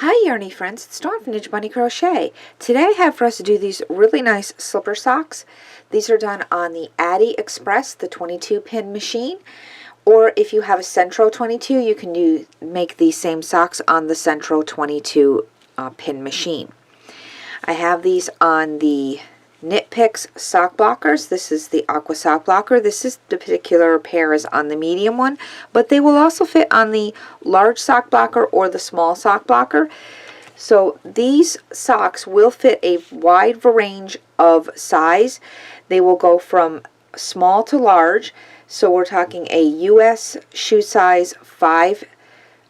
Hi Yarny friends, it's Dawn from Ninja Bunny Crochet. Today I have for us to do these really nice slipper socks. These are done on the Addi Express, the 22 pin machine. Or if you have a Centro 22, you can make these same socks on the Centro 22 pin machine. I have these on the Knit Picks sock blockers. This is the Aqua sock blocker. The particular pair is on the medium one, but they will also fit on the large sock blocker or the small sock blocker. So these socks will fit a wide range of size. They will go from small to large. So we're talking a US shoe size 5,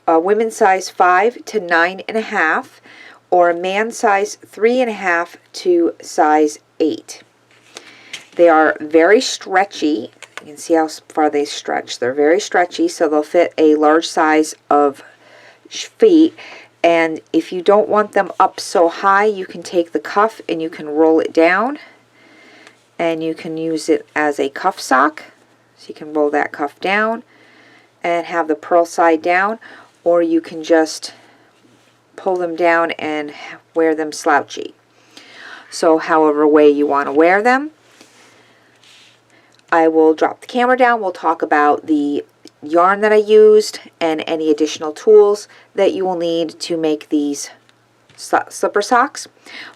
women's size 5 to 9.5, or a man size 3.5 to size 8. They are very stretchy. You can see how far they stretch. They're very stretchy, so they'll fit a large size of feet. And if you don't want them up so high, you can take the cuff and you can roll it down, and you can use it as a cuff sock. So you can roll that cuff down and have the pearl side down, or you can just pull them down and wear them slouchy. So however way you want to wear them. I will drop the camera down. We'll talk about the yarn that I used and any additional tools that you will need to make these slipper socks.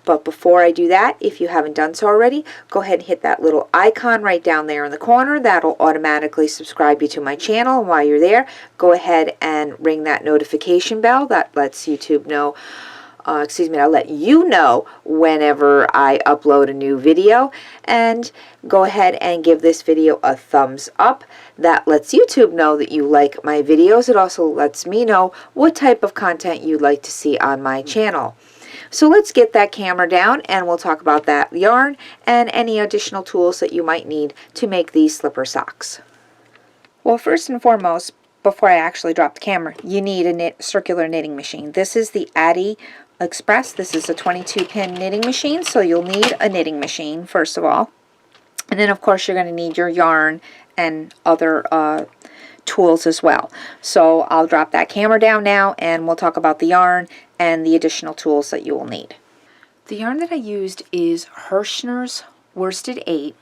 But before I do that, if you haven't done so already, go ahead and hit that little icon right down there in the corner. That'll automatically subscribe you to my channel. And while you're there, go ahead and ring that notification bell. That lets YouTube know, I'll let you know whenever I upload a new video. And go ahead and give this video a thumbs up. That lets YouTube know that you like my videos. It also lets me know what type of content you'd like to see on my channel. So let's get that camera down and we'll talk about that yarn and any additional tools that you might need to make these slipper socks. Well, first and foremost, before I actually drop the camera, you need a circular knitting machine. This is the Addi Express. This is a 22 pin knitting machine, so you'll need a knitting machine first of all. And then of course you're going to need your yarn and other tools as well. So I'll drop that camera down now and we'll talk about the yarn and the additional tools that you will need. The yarn that I used is Hirschner's Worsted 8.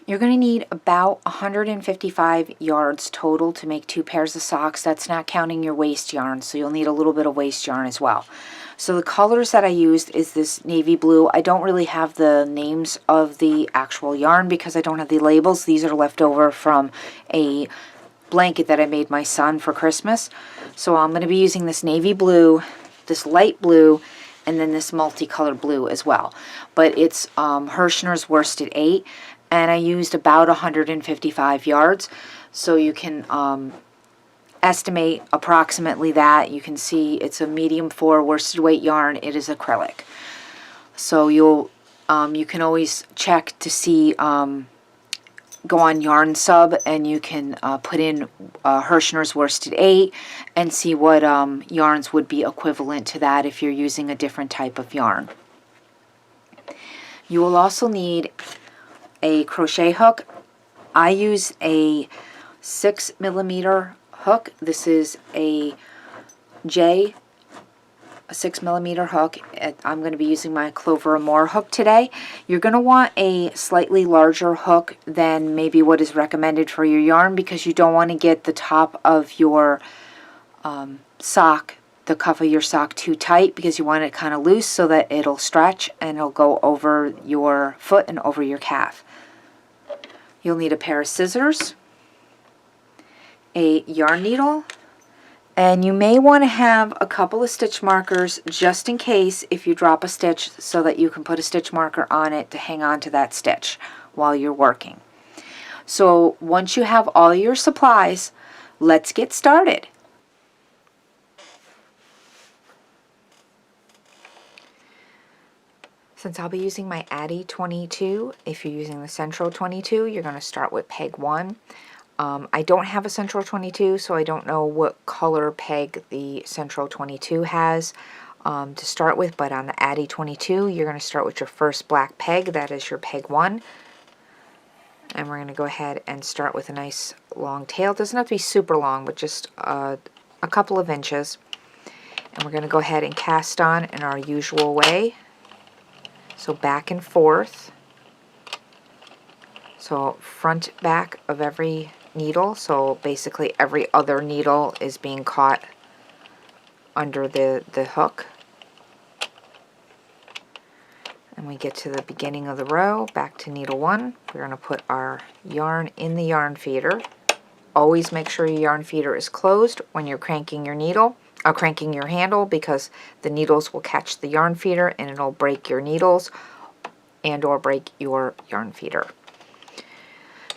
You're going to need about 155 yards total to make 2 pairs of socks. That's not counting your waste yarn, so you'll need a little bit of waste yarn as well. So the colors that I used is this navy blue. I don't really have the names of the actual yarn because I don't have the labels. These are left over from a blanket that I made my son for Christmas. So I'm going to be using this navy blue, this light blue, and then this multicolored blue as well. But it's Hirschner's Worsted 8, and I used about 155 yards. So you can estimate approximately that. You can see it's a medium 4 worsted weight yarn. It is acrylic. So you can always check to see, go on Yarn Sub and you can put in Hirschner's Worsted 8 and see what yarns would be equivalent to that if you're using a different type of yarn. You will also need a crochet hook. I use a 6mm hook. This is a 6mm hook. I'm going to be using my Clover Moore hook today. You're going to want a slightly larger hook than maybe what is recommended for your yarn because you don't want to get the top of your sock, the cuff of your sock, too tight because you want it kind of loose so that it'll stretch and it'll go over your foot and over your calf. You'll need a pair of scissors, a yarn needle, and you may want to have a couple of stitch markers just in case if you drop a stitch so that you can put a stitch marker on it to hang on to that stitch while you're working. So once you have all your supplies, let's get started. Since I'll be using my Addi 22, if you're using the Centro 22, you're going to start with peg 1. I don't have a Centro 22, so I don't know what color peg the Centro 22 has to start with, but on the Addi 22, you're going to start with your first black peg. That is your peg 1. And we're going to go ahead and start with a nice long tail. It doesn't have to be super long, but just a couple of inches. And we're going to go ahead and cast on in our usual way. So back and forth. So front, back of every needle. So basically every other needle is being caught under the hook. And we get to the beginning of the row, back to needle 1. We're going to put our yarn in the yarn feeder. Always make sure your yarn feeder is closed when you're cranking your needle, or cranking your handle, because the needles will catch the yarn feeder and it'll break your needles and or break your yarn feeder.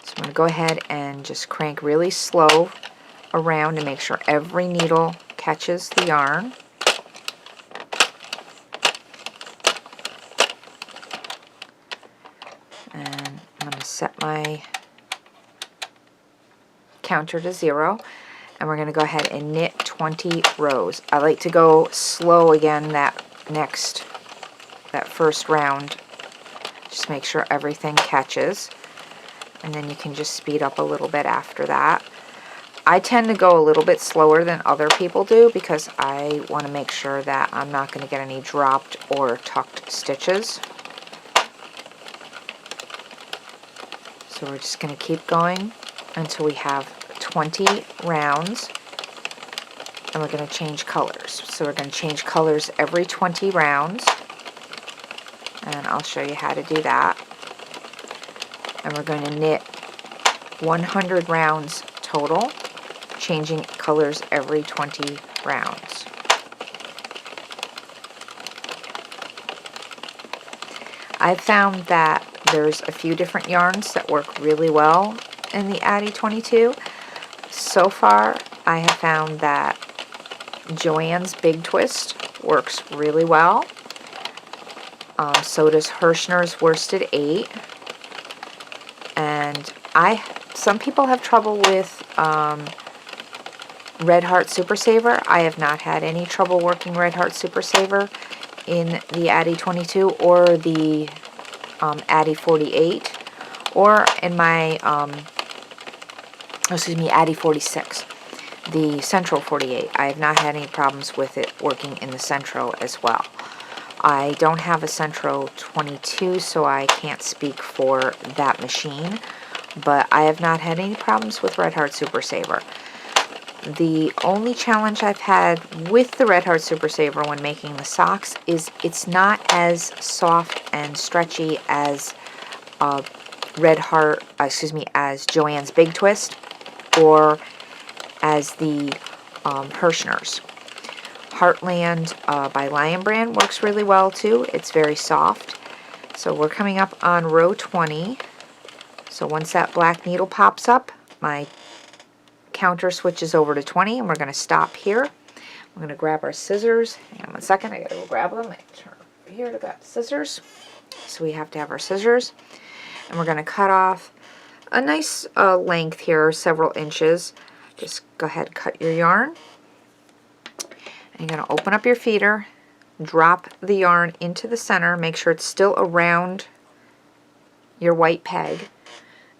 So I'm going to go ahead and just crank really slow around to make sure every needle catches the yarn. And I'm going to set my counter to 0, and we're going to go ahead and knit 20 rows. I like to go slow again that first round. Just make sure everything catches, and then you can just speed up a little bit after that. I tend to go a little bit slower than other people do because I want to make sure that I'm not going to get any dropped or tucked stitches. So we're just going to keep going until we have 20 rounds, and we're going to change colors. So we're going to change colors every 20 rounds, and I'll show you how to do that. And we're going to knit 100 rounds total, changing colors every 20 rounds. I've found that there's a few different yarns that work really well in the Addi 22. So far, I have found that Joann's Big Twist works really well. So does Hirschner's Worsted 8. And some people have trouble with Red Heart Super Saver. I have not had any trouble working Red Heart Super Saver in the Addi 22 or the Addi 48, or in my Addi 46, the Central 48. I have not had any problems with it working in the Centro as well. I don't have a Centro 22, so I can't speak for that machine, but I have not had any problems with Red Heart Super Saver. The only challenge I've had with the Red Heart Super Saver when making the socks is it's not as soft and stretchy as as Joann's Big Twist or as the Hirschner's. Heartland by Lion Brand works really well too. It's very soft. So we're coming up on row 20. So once that black needle pops up, my counter switches over to 20, and we're going to stop here. We're going to grab our scissors. Hang on one second, I got to go grab them. I turn over here to grab the scissors. So we have to have our scissors, and we're going to cut off a nice length here, several inches. Just go ahead and cut your yarn. And you're going to open up your feeder, drop the yarn into the center, make sure it's still around your white peg,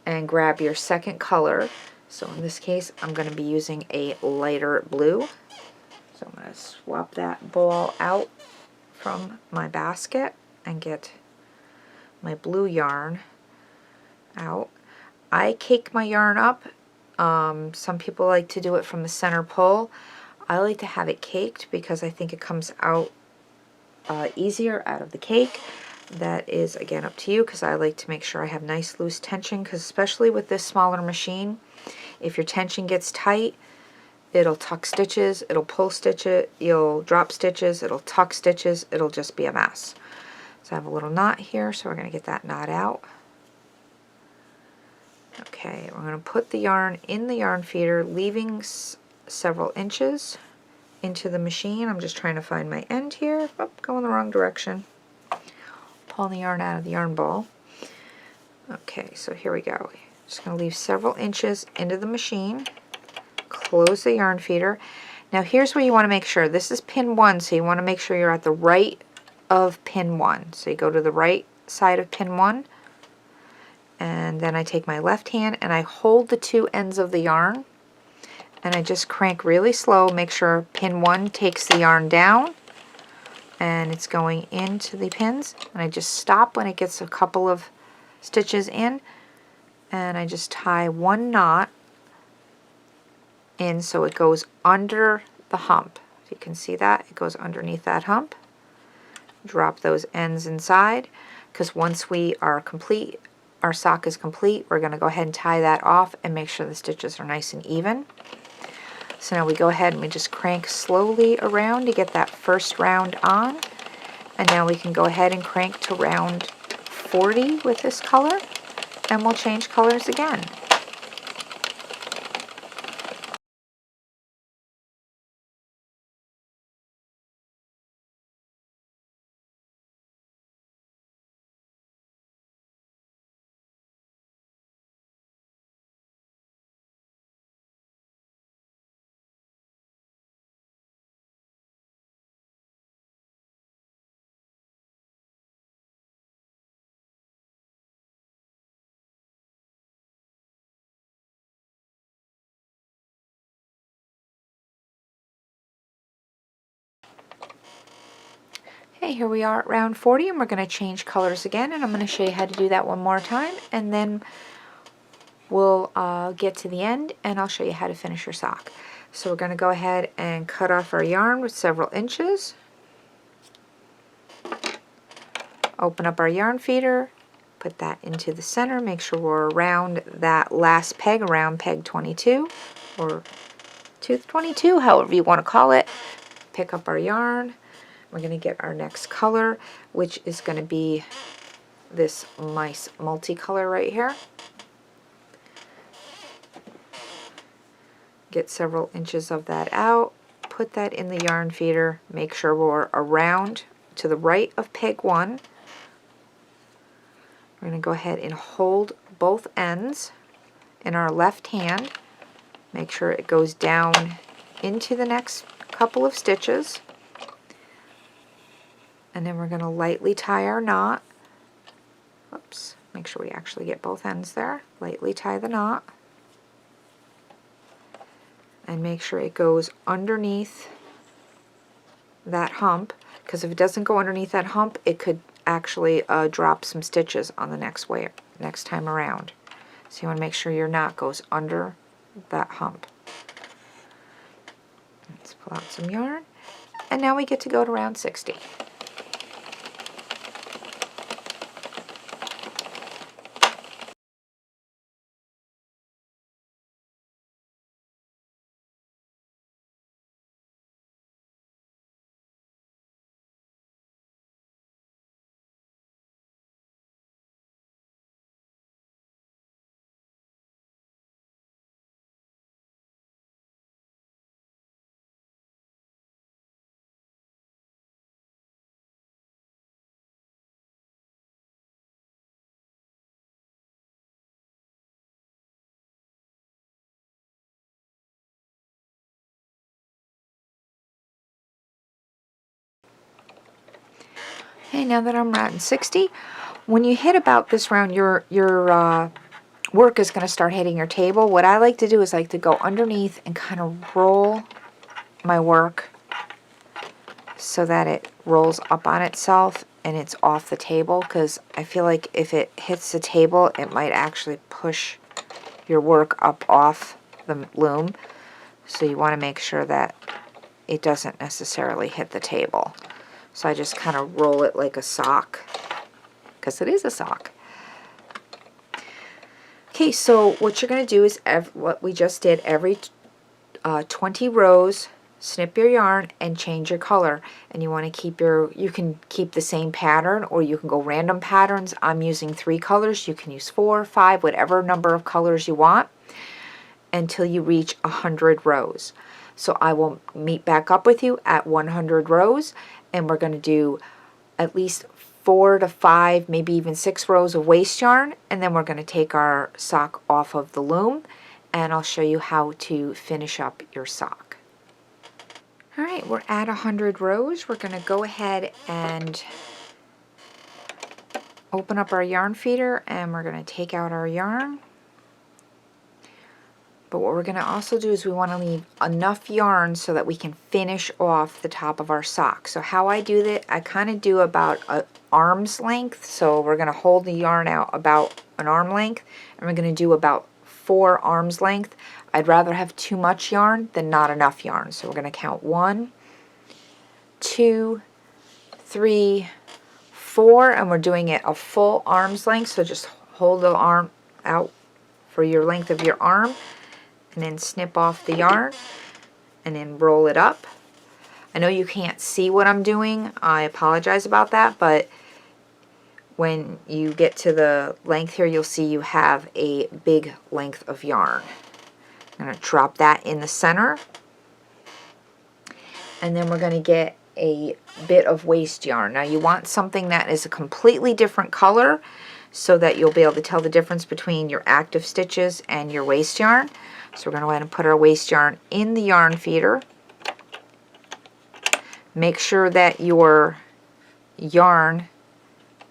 and grab your second color. So in this case, I'm going to be using a lighter blue. So I'm going to swap that ball out from my basket and get my blue yarn out. I cake my yarn up. Some people like to do it from the center pull. I like to have it caked because I think it comes out easier out of the cake. That is, again, up to you, because I like to make sure I have nice loose tension, because especially with this smaller machine, if your tension gets tight, it'll tuck stitches, it'll pull stitches, you'll drop stitches, it'll tuck stitches, it'll just be a mess. So I have a little knot here, so we're going to get that knot out. Okay, we're going to put the yarn in the yarn feeder, leaving several inches into the machine. I'm just trying to find my end here. Oh, going the wrong direction. Pull the yarn out of the yarn ball. Okay, so here we go. Just going to leave several inches into the machine. Close the yarn feeder. Now here's where you want to make sure. This is pin 1, so you want to make sure you're at the right of pin 1. So you go to the right side of pin 1. And then I take my left hand and I hold the two ends of the yarn. and I just crank really slow. Make sure pin 1 takes the yarn down and it's going into the pins, and I just stop when it gets a couple of stitches in, and I just tie 1 knot in so it goes under the hump. If you can see that, it goes underneath that hump. Drop those ends inside, because once we are complete, our sock is complete, we're going to go ahead and tie that off and make sure the stitches are nice and even. So now we go ahead and we just crank slowly around to get that first round on, and now we can go ahead and crank to round 40 with this color, and we'll change colors again. Okay, here we are at round 40, and we're going to change colors again, and I'm going to show you how to do that one more time, and then we'll get to the end and I'll show you how to finish your sock. So we're going to go ahead and cut off our yarn with several inches. Open up our yarn feeder, put that into the center, make sure we're around that last peg, around peg 22 or tooth 22, however you want to call it. Pick up our yarn. We're going to get our next color, which is going to be this nice multicolor right here. Get several inches of that out, put that in the yarn feeder, make sure we're around to the right of peg 1. We're going to go ahead and hold both ends in our left hand, make sure it goes down into the next couple of stitches, and then we're going to lightly tie our knot. Oops, make sure we actually get both ends there. Lightly tie the knot and make sure it goes underneath that hump, because if it doesn't go underneath that hump, it could actually drop some stitches on the next time around. So you want to make sure your knot goes under that hump. Let's pull out some yarn, and now we get to go to round 60. Okay, now that I'm at 60, when you hit about this round, your work is going to start hitting your table. What I like to do is like to go underneath and kind of roll my work so that it rolls up on itself and it's off the table, because I feel like if it hits the table, it might actually push your work up off the loom. So you want to make sure that it doesn't necessarily hit the table. So I just kind of roll it like a sock, because it is a sock. Okay, so what you're going to do is what we just did, every 20 rows, snip your yarn and change your color. And you want to keep you can keep the same pattern, or you can go random patterns. I'm using 3 colors. You can use 4, 5, whatever number of colors you want, until you reach 100 rows. So I will meet back up with you at 100 rows, and we're going to do at least 4 to 5, maybe even 6 rows of waste yarn, and then we're going to take our sock off of the loom, and I'll show you how to finish up your sock. Alright, we're at 100 rows. We're going to go ahead and open up our yarn feeder, and we're going to take out our yarn. But what we're going to also do is we want to leave enough yarn so that we can finish off the top of our sock. So how I do that, I kind of do about an arm's length. So we're going to hold the yarn out about an arm length, and we're going to do about 4 arms length. I'd rather have too much yarn than not enough yarn. So we're going to count 1, 2, 3, 4, and we're doing it a full arm's length. So just hold the arm out for your length of your arm, and then snip off the yarn, and then roll it up. I know you can't see what I'm doing. I apologize about that, but when you get to the length here, you'll see you have a big length of yarn. I'm going to drop that in the center, and then we're going to get a bit of waste yarn. Now you want something that is a completely different color so that you'll be able to tell the difference between your active stitches and your waste yarn. So we're going to go ahead and put our waste yarn in the yarn feeder. Make sure that your yarn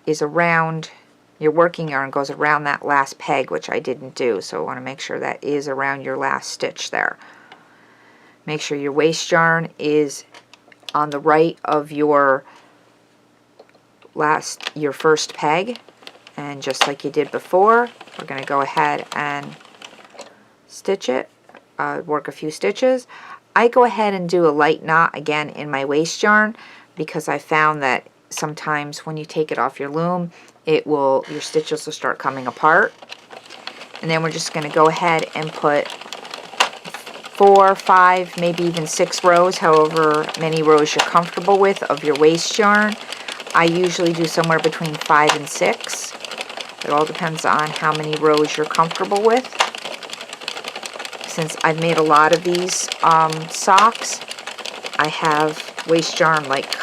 is around, your working yarn goes around that last peg, which I didn't do. So I want to make sure that is around your last stitch there. Make sure your waste yarn is on the right of your first peg. And just like you did before, we're going to go ahead and stitch it, work a few stitches. I go ahead and do a light knot again in my waste yarn because I found that sometimes when you take it off your loom, your stitches will start coming apart. And then we're just going to go ahead and put 4, 5, maybe even 6 rows, however many rows you're comfortable with of your waste yarn. I usually do somewhere between 5 and 6. It all depends on how many rows you're comfortable with. Since I've made a lot of these socks, I have waste yarn like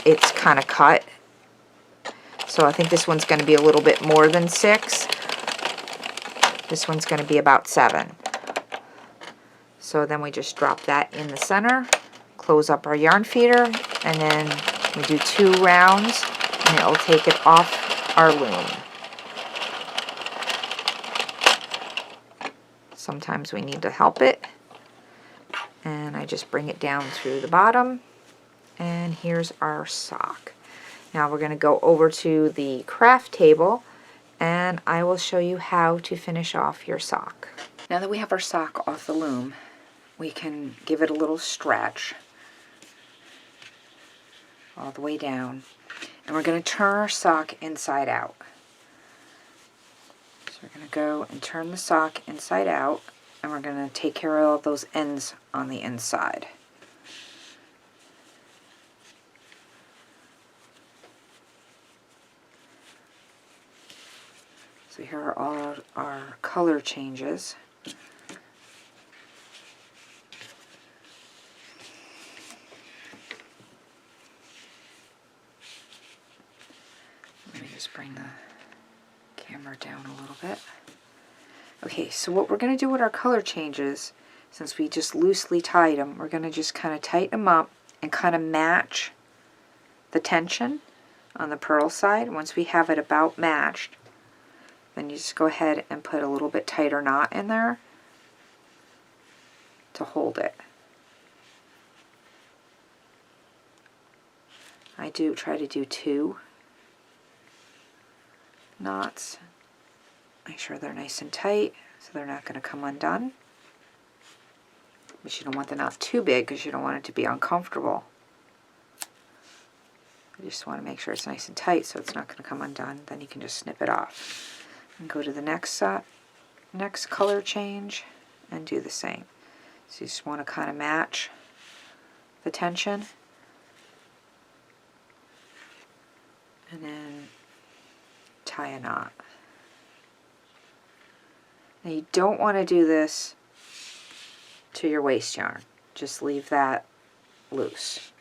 it's kind of cut. So I think this one's going to be a little bit more than 6. This one's going to be about 7. So then we just drop that in the center, close up our yarn feeder, and then we do 2 rounds, and it will take it off our loom. Sometimes we need to help it, and I just bring it down through the bottom, and here's our sock. Now we're going to go over to the craft table, and I will show you how to finish off your sock. Now that we have our sock off the loom, we can give it a little stretch all the way down, and we're going to turn our sock inside out. We're going to go and turn the sock inside out, and we're going to take care of all those ends on the inside. So here are all our color changes. Let me just bring the camera down a little bit. Okay, so what we're going to do with our color changes, since we just loosely tied them, we're going to just kind of tighten them up and kind of match the tension on the purl side. Once we have it about matched, then you just go ahead and put a little bit tighter knot in there to hold it. I do try to do 2 knots. Make sure they're nice and tight so they're not going to come undone. But you don't want the knot too big because you don't want it to be uncomfortable. You just want to make sure it's nice and tight so it's not going to come undone. Then you can just snip it off. And go to the next color change and do the same. So you just want to kind of match the tension. And then tie a knot. Now you don't want to do this to your waste yarn. Just leave that loose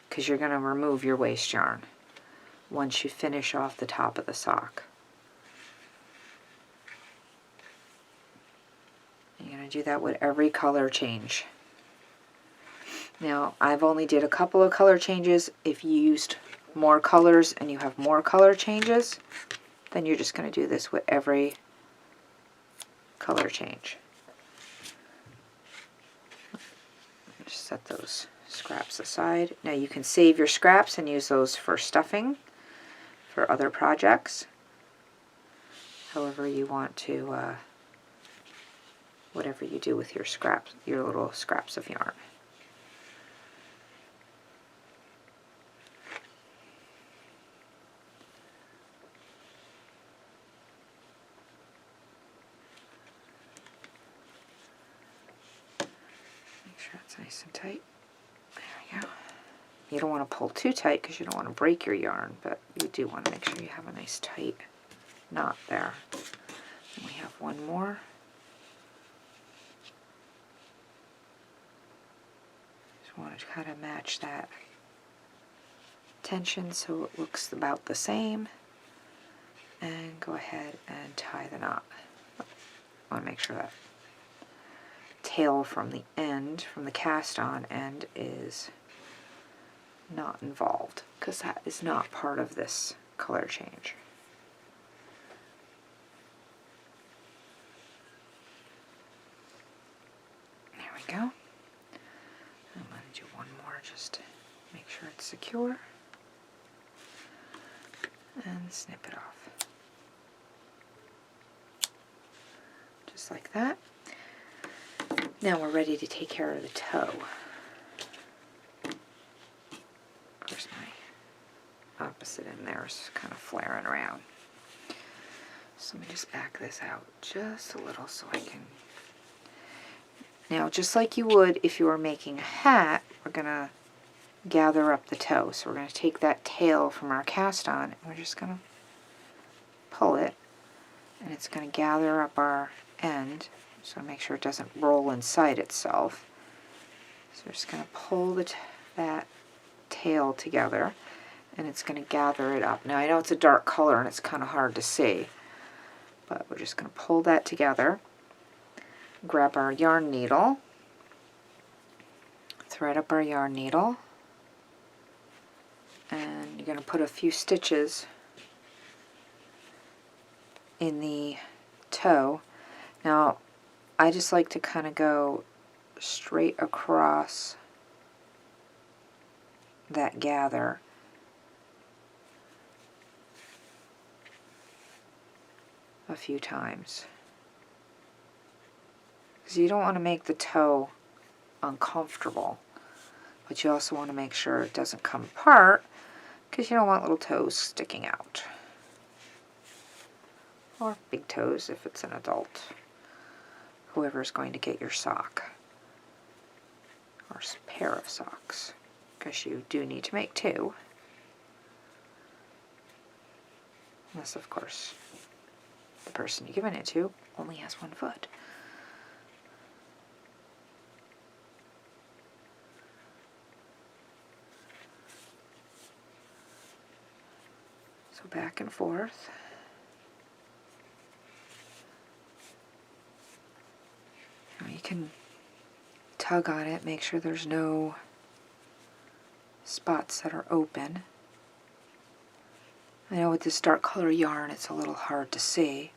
because you're going to remove your waste yarn once you finish off the top of the sock. You're going to do that with every color change. Now I've only did a couple of color changes. If you used more colors and you have more color changes, then you're just going to do this with every color change. Just set those scraps aside. Now you can save your scraps and use those for stuffing for other projects. However you want to, whatever you do with your scraps, your little scraps of yarn. Make sure it's nice and tight. There we go. You don't want to pull too tight because you don't want to break your yarn, but you do want to make sure you have a nice tight knot there. And we have one more. Just want to kind of match that tension so it looks about the same. And go ahead and tie the knot. I want to make sure that tail from the end, from the cast on end, is not involved, because that is not part of this color change. There we go. I'm going to do one more just to make sure it's secure. And snip it off. Just like that. Now we're ready to take care of the toe. Of course, my opposite end there is kind of flaring around. So let me just back this out just a little so I can... Now, just like you would if you were making a hat, we're going to gather up the toe. So we're going to take that tail from our cast on and we're just going to pull it, and it's going to gather up our end. So make sure it doesn't roll inside itself. So we're just going to pull that tail together, and it's going to gather it up. Now I know it's a dark color and it's kind of hard to see, but we're just going to pull that together, grab our yarn needle, thread up our yarn needle, and you're going to put a few stitches in the toe. Now I just like to kind of go straight across that gather. A few times. Because you don't want to make the toe uncomfortable, but you also want to make sure it doesn't come apart, because you don't want little toes sticking out. Or big toes if it's an adult. Whoever's going to get your sock. Or pair of socks. Because you do need to make two. Unless, of course, the person you're giving it to only has one foot. So back and forth. Now you can tug on it, make sure there's no spots that are open. I know with this dark color yarn it's a little hard to see,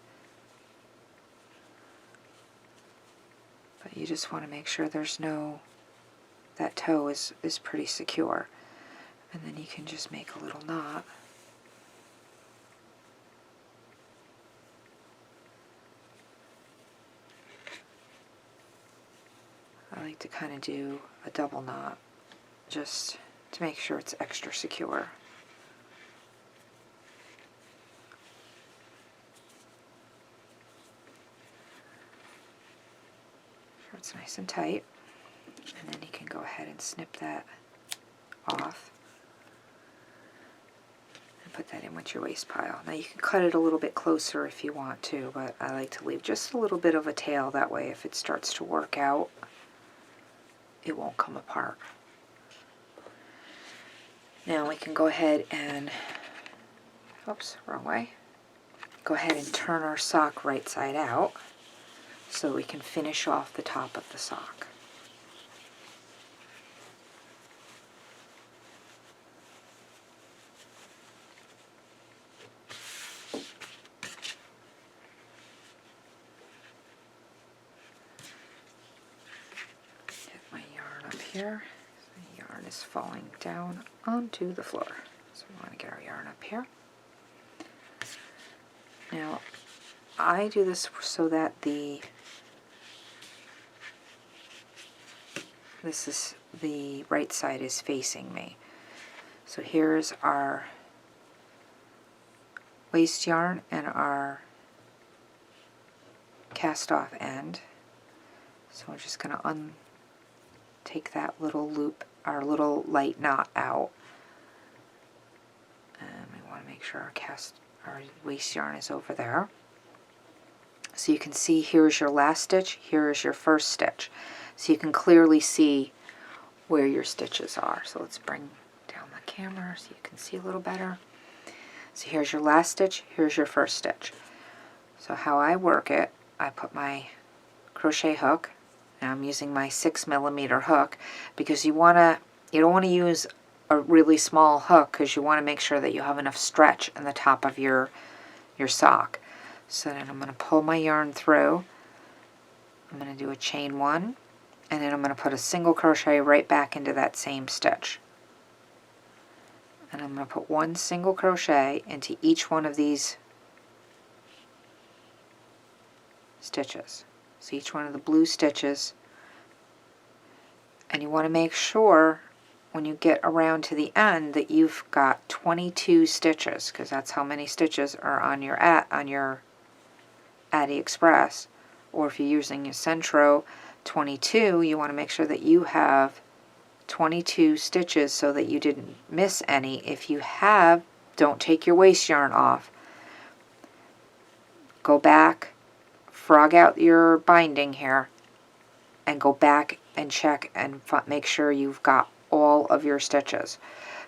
but you just want to make sure there's no, that toe is pretty secure, and then you can just make a little knot. I like to kind of do a double knot just to make sure it's extra secure. Sure it's nice and tight, and then you can go ahead and snip that off and put that in with your waste pile. Now you can cut it a little bit closer if you want to, but I like to leave just a little bit of a tail, that way if it starts to work out it won't come apart. Now we can go ahead and, oops, wrong way. Go ahead and turn our sock right side out so we can finish off the top of the sock. Get my yarn up here. here. The yarn is falling down onto the floor. So we want to get our yarn up here. Now, I do this so that the right side is facing me. So here's our waste yarn and our cast off end. So we're just going to take that little loop, our little light knot out. And we want to make sure our waste yarn is over there. So you can see here's your last stitch, here is your first stitch. So you can clearly see where your stitches are. So let's bring down the camera so you can see a little better. So here's your last stitch, here's your first stitch. So how I work it, I put my crochet hook, and I'm using my 6mm hook because you don't want to use a really small hook because you want to make sure that you have enough stretch in the top of your sock. So then I'm going to pull my yarn through. I'm going to do a chain 1, and then I'm going to put a single crochet right back into that same stitch. And I'm going to put 1 single crochet into each one of these stitches. So each one of the blue stitches, and you want to make sure when you get around to the end that you've got 22 stitches, because that's how many stitches are on your Addi Express. Or if you're using your Centro 22, you want to make sure that you have 22 stitches so that you didn't miss any. If you have, don't take your waste yarn off. Go back, frog out your binding here, and go back and check and make sure you've got all of your stitches.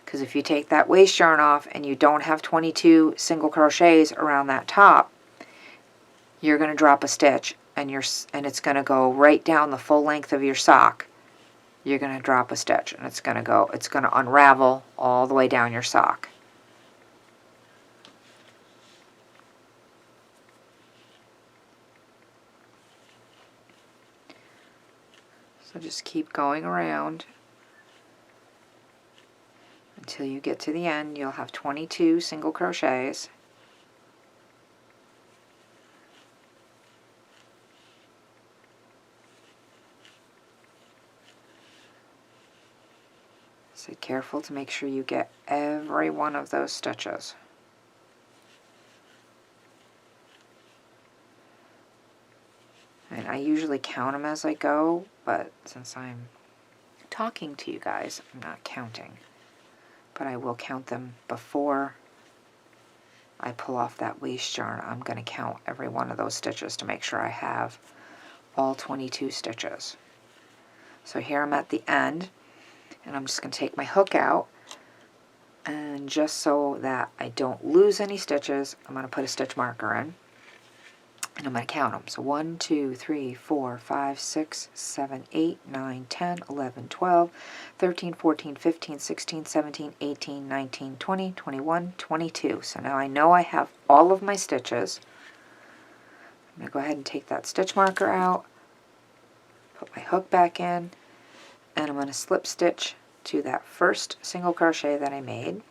Because if you take that waste yarn off and you don't have 22 single crochets around that top, you're going to drop a stitch and it's going to go right down the full length of your sock. You're going to drop a stitch and it's going to unravel all the way down your sock. So just keep going around until you get to the end. You'll have 22 single crochets. So careful to make sure you get every one of those stitches. And I usually count them as I go, but since I'm talking to you guys, I'm not counting. But I will count them before I pull off that waste yarn. I'm going to count every one of those stitches to make sure I have all 22 stitches. So here I'm at the end, and I'm just going to take my hook out, and just so that I don't lose any stitches, I'm going to put a stitch marker in. And I'm going to count them. So 1, 2, 3, 4, 5, 6, 7, 8, 9, 10, 11, 12, 13, 14, 15, 16, 17, 18, 19, 20, 21, 22. So now I know I have all of my stitches. I'm going to go ahead and take that stitch marker out, put my hook back in, and I'm going to slip stitch to that first single crochet that I made.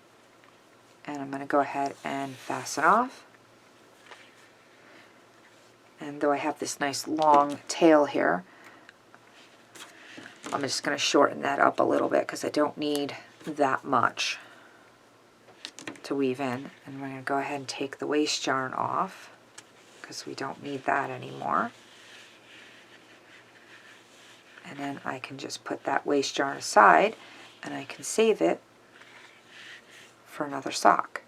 And I'm going to go ahead and fasten off. And though I have this nice long tail here, I'm just going to shorten that up a little bit because I don't need that much to weave in. And we're going to go ahead and take the waste yarn off because we don't need that anymore. And then I can just put that waste yarn aside and I can save it for another sock.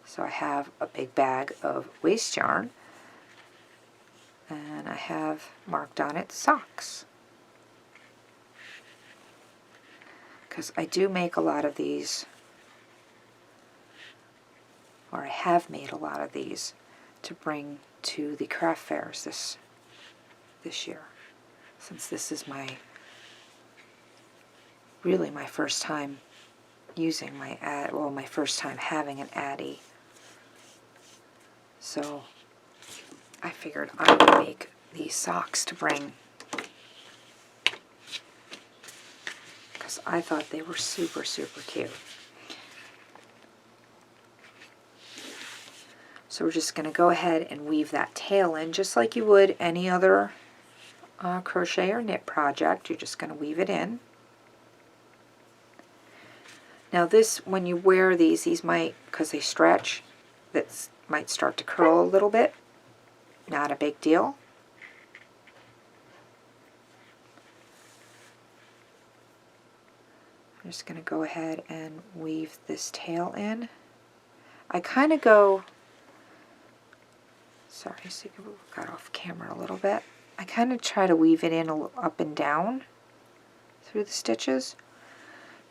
So I have a big bag of waste yarn, and I have marked on it socks. Because I do make a lot of these, or I have made a lot of these to bring to the craft fairs this year. Since this is really my first time using my first time having an Addi. So I figured I would make these socks to bring socks. I thought they were super, super cute. So we're just going to go ahead and weave that tail in just like you would any other crochet or knit project. You're just going to weave it in. Now this, when you wear these might, because they stretch, that might start to curl a little bit. Not a big deal. I'm just going to go ahead and weave this tail in. I kind of go, sorry, so you got off camera a little bit. I kind of try to weave it in up and down through the stitches,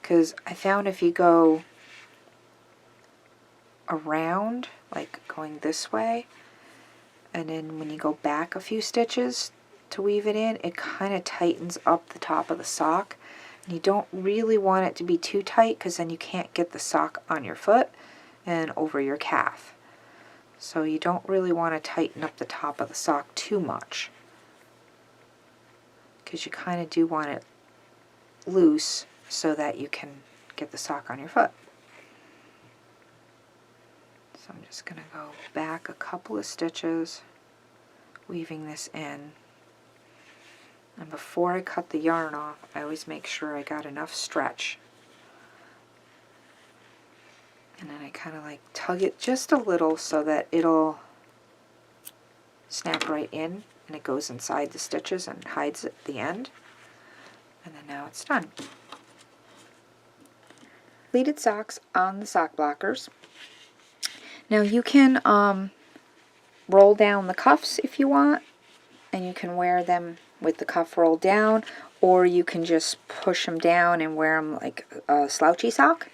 because I found if you go around, like going this way, and then when you go back a few stitches to weave it in, it kind of tightens up the top of the sock. And you don't really want it to be too tight, because then you can't get the sock on your foot and over your calf. So you don't really want to tighten up the top of the sock too much, because you kind of do want it loose so that you can get the sock on your foot. So I'm just going to go back a couple of stitches, weaving this in. And before I cut the yarn off, I always make sure I got enough stretch. And then I kind of like tug it just a little so that it'll snap right in and it goes inside the stitches and hides at the end. And then now it's done. Pleated socks on the sock blockers. Now you can roll down the cuffs if you want, and you can wear them with the cuff rolled down, or you can just push them down and wear them like a slouchy sock.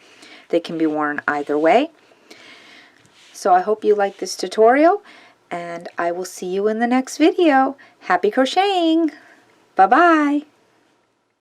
They can be worn either way. So I hope you like this tutorial, and I will see you in the next video. Happy crocheting! Bye-bye!